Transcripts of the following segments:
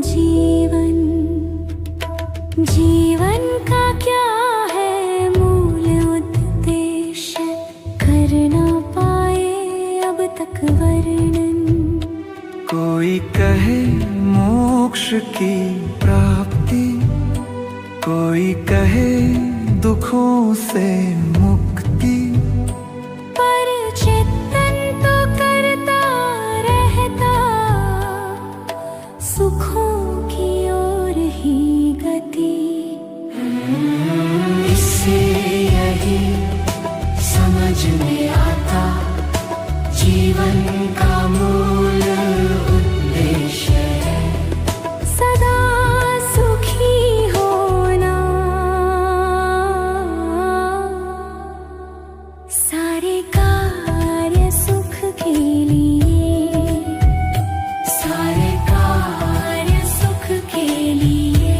जीवन। जीवन का क्या है मूल उद्देश्य, कर ना पाए अब तक वर्णन। कोई कहे मोक्ष की प्राप्ति, कोई कहे दुखों से मुक्ति। पर चेतन तो करता रहता सुखों की ओर ही गति। इससे यही समझ में आता जीवन का मूल उद्देश्य है सदा सुखी होना। सारे कार्य सुख के लिए, सारे कार्य सुख के लिए।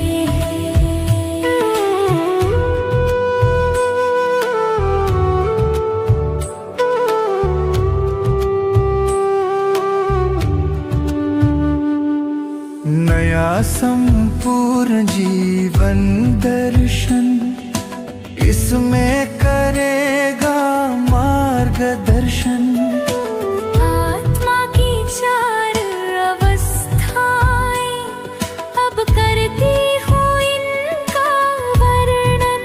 नया संपूर्ण जीवन दर्शन, इसमें करेगा मार्गदर्शन। आत्मा की चार अवस्थाएं अब करती हूँ इनका वर्णन।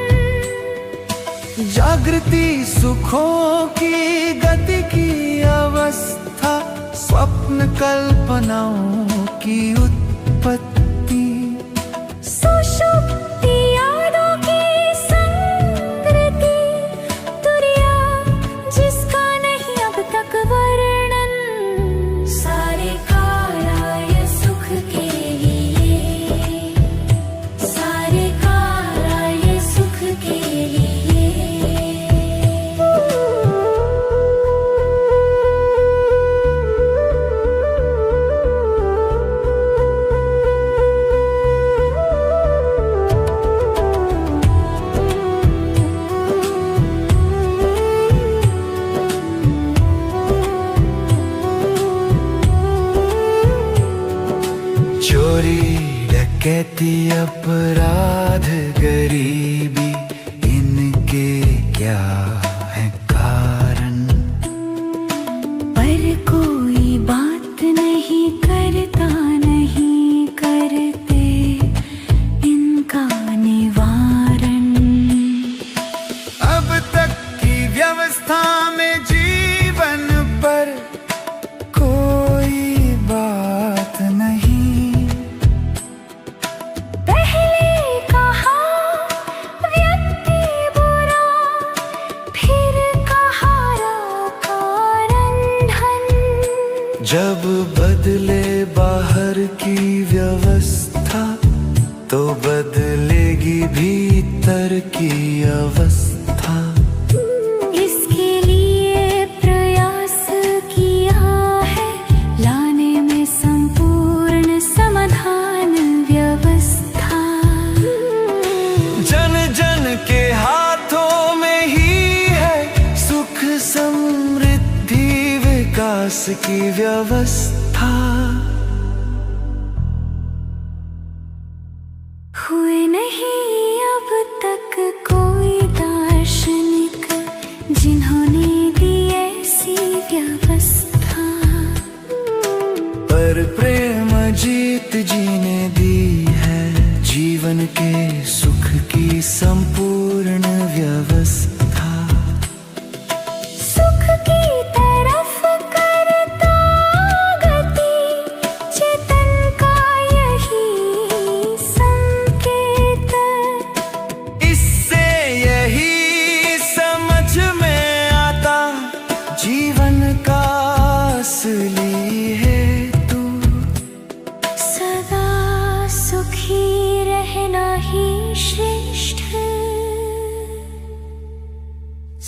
जागृति सुखों की गति की अवस्था, स्वप्न कल्पनाओं की उत्पत्ति। सुषुप्ति यादों की संकृति, तुरिया जिसका नहीं अब तक वर्णन। सारे कार्य सुख के लिए, सारे कार्य सुख के लिए। चोरी डकैती अपराध गरीबी, इनके क्या है कारण। पर कोई बात नहीं करता, नहीं करते इनका निवारण। अब तक की व्यवस्था में जीवन पर कोई बात नहीं। पहले कहा व्यक्ति बुरा, फिर कहा कारण धन। जब बदले बाहर की व्यवस्था, तो बदलेगी भीतर की अवस्था। इसके लिए प्रयास किया है लाने में संपूर्ण समाधान व्यवस्था। जन जन के हाथों में ही है सुख समृद्धि विकास की व्यवस्था। हुए नहीं अब तक कोई दार्शनिक जिन्होंने दी ऐसी व्यवस्था। पर प्रेम जीत जीने दी है जीवन के सुख की संपूर्ण व्यवस्था। सुख की तरफ करता गति चेतन का यही संकेत। इससे यही समझ में आता जीवन का असली हेतु। सदा सुखी रहना ही श्रेष्ठ।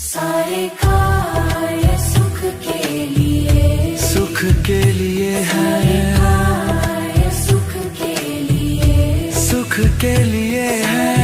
सारे कार्य सुख के लिए, सुख के लिए सारे है, कार्य सुख के लिए, सुख के लिए है।